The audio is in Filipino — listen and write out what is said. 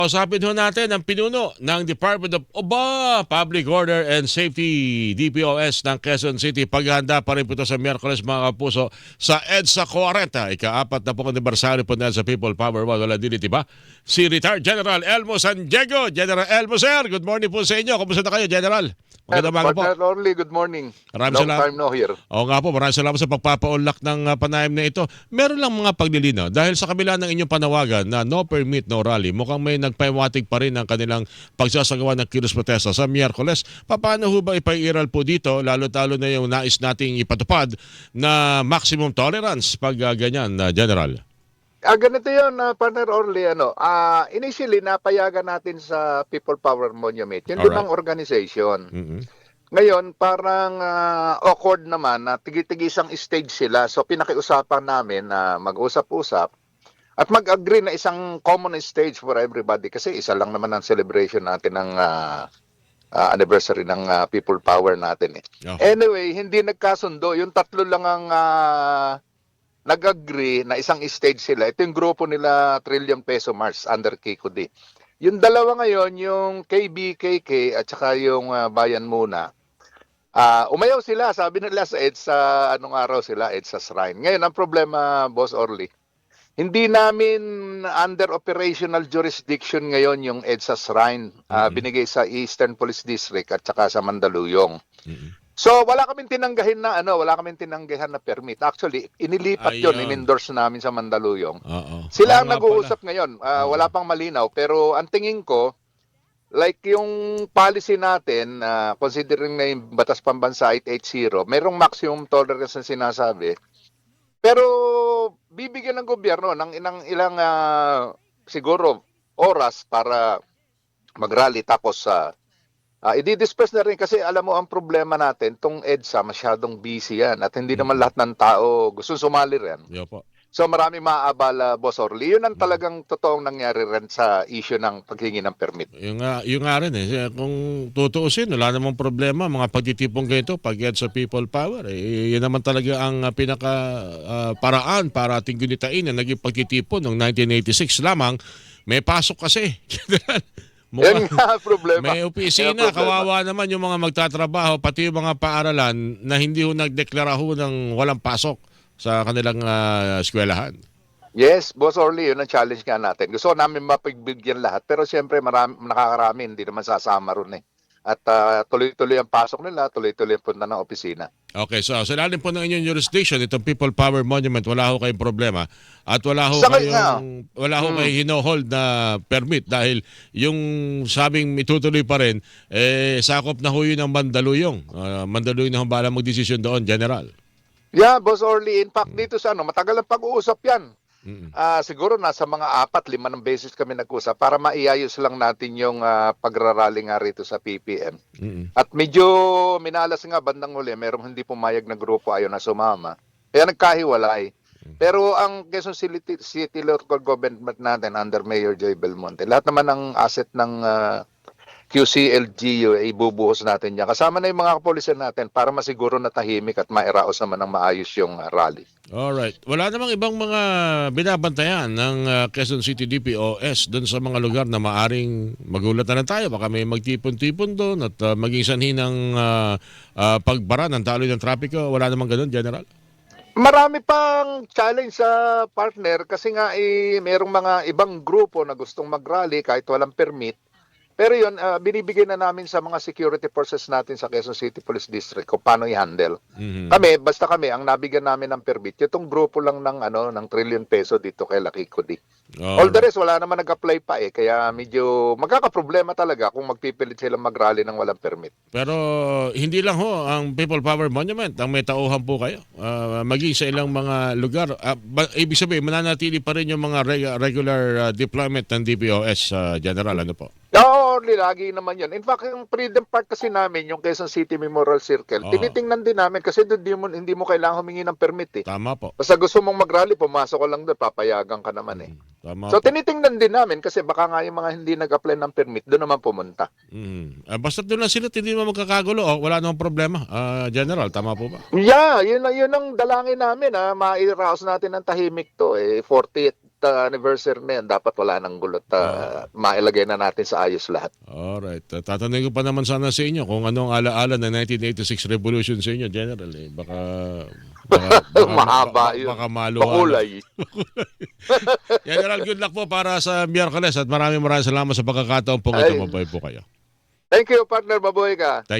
Kausapin ho natin ang pinuno ng Department of Public Order and Safety, DPOS ng Quezon City. Paghahanda pa rin po ito sa Miyerkules mga kapuso sa EDSA 40, ika-4 na po anibersaryo po na sa People Power 1. Wala din ba? Si Retired General Elmo San Diego. General Elmo, sir, good morning po sa inyo. Kumusta na kayo, General? Magandang umaga po. Partner Orly, good morning. Maraming Long salamat. time no here. Oo nga po, maraming salamat sa pagpapaunlak ng panayam na ito. Meron lang mga paglilinaw dahil sa kabila ng inyong panawagan na no permit, no rally, mukhang may nagpaiwatig pa rin ang kanilang pagsasagawa ng kilos protesta sa Miyerkules. Paano ho ba ipairal po dito, lalo-talo na yung nais nating ipatupad na maximum tolerance pag ganyan, General? Ganito yun, Partner Orly. Initially, napayagan natin sa People Power Monument. Yung Alright. limang organization. Mhm. Ngayon, parang awkward naman na tigi-tigisang stage sila. So, pinakiusapan namin na mag-usap-usap at mag-agree na isang common stage for everybody. Kasi isa lang naman ang celebration natin ng anniversary ng People Power natin. Oh. Anyway, hindi nagkasundo. Yung tatlo lang ang nag-agree na isang stage sila. Ito yung grupo nila Trillion Peso March under Kikudi. Yung dalawa ngayon, yung KBKK at saka yung Bayan Muna, umayaw sila. Sabi nila sa EDSA, anong araw sila, EDSA Shrine. Ngayon, ang problema, Boss Orly, hindi namin under operational jurisdiction ngayon yung EDSA Shrine. Binigay sa Eastern Police District at saka sa Mandaluyong. So wala kaming tinanggahin na permit. Actually, inilipat yon, Ayun. in-endorse namin sa Mandaluyong. Oo. Sila Oo ang nga nag-uusap ngayon. Wala pang malinaw, pero ang tingin ko, like yung policy natin, considering na yung Batas Pambansa 880, mayroong maximum tolerance na sinasabi. Pero bibigyan ng gobyerno ng ilang siguro oras para mag-rally tapos i-disperse na rin kasi alam mo ang problema natin, tong EDSA masyadong busy yan at hindi naman lahat ng tao gusto sumali rin. Yo po. So maraming maaabala, Boss Orly. Yun ang talagang totoong nangyari rin sa issue ng paghingi ng permit. Yung nga rin kung tutuusin, wala namang problema, mga pagtitipong ganito, pag sa People Power, yun naman talaga ang pinaka paraan para ating gunitain na naging pagtitipon noong 1986 lamang. May pasok kasi. Yan nga problema. May opisina, Yan ang problema. kawawa naman yung mga magtatrabaho, pati yung mga paaralan na hindi ho nagdeklara ho ng walang pasok sa kanilang eskwelahan. Yes, Boss Orly, yun ang challenge nga natin. Gusto namin mapagbigyan lahat, pero siyempre nakakarami, hindi naman sasama ron eh. At tuloy-tuloy ang pasok nila, tuloy-tuloy ang punta ng opisina. Okay, so sa ilalim po ng inyong jurisdiction, itong People Power Monument, wala ho kayong problema. At wala ho kayong hinohold na permit dahil yung sabing itutuloy pa rin, sakop na ho yun ng Mandaluyong. Mandaluyong na ho bala magdesisyon doon, General. Yeah, Boss Orly. In fact, dito sa matagal ang pag-uusap yan. Siguro nasa mga 4-5 ng beses kami nag-usap para maiayos lang natin yung pagrarally nga rito sa PPM. At medyo minalas nga bandang huli, merong hindi pumayag na grupo ayaw na sumama. Kaya nagkahiwalay. Pero ang Quezon City Local Government natin under Mayor Joy Belmonte, lahat naman ng asset ng QCLGU ay ibubuhos natin yan. Kasama na yung mga kapulisan natin para masiguro na tahimik at mairaos naman ng maayos yung rally. Alright. Wala namang ibang mga binabantayan ng Quezon City DPOS doon sa mga lugar na maaring magulat na lang tayo. Baka may magtipon-tipon doon at maging sanhi ng pagbara ng taloy ng trapiko. Wala namang ganun, General? Marami pang challenge sa partner kasi nga merong mga ibang grupo na gustong mag-rally kahit walang permit. Pero yun, binibigay na namin sa mga security forces natin sa Quezon City Police District kung paano i-handle. Basta kami, ang nabigyan namin ng permit, itong grupo lang ng Trillion Peso dito kay Lucky Cudi. All the rest, wala naman nag-apply pa kaya medyo magkakaproblema talaga kung magpipilit silang mag-rally ng walang permit. Pero hindi lang ho ang People Power Monument ang may tauhan po kayo. Maging sa ilang mga lugar. Ibig sabihin, mananatili pa rin yung mga regular deployment ng DPOS, General. Ano po? Oo, lagi naman yun. In fact, yung Freedom Park kasi namin, yung Quezon City Memorial Circle, tinitingnan din namin kasi doon hindi mo kailangan humingi ng permit Tama po. Basta gusto mong mag-rally, pumasok ka lang doon, papayagan ka naman Tama So po. tinitingnan din namin kasi baka nga yung mga hindi nag-apply ng permit, doon naman pumunta. Basta doon lang sila, hindi naman magkakagulo. Wala namang problema. General, tama po ba? Yeah, yun ang dalangin namin mairaos natin ng tahimik to 40 anniversary na yan, dapat wala nang gulot. Mailagay na natin sa ayos lahat. Alright. Tatanungin ko pa naman sana sa inyo kung anong alaala ng 1986 revolution sa inyo, General. Baka Mahaba yun. Baka maluwa. Makulay. General, good luck po para sa Miyerkules at maraming salamat sa pagkakataon pong ito. Mabuhay po kayo. Thank you, partner. Mabuhay ka.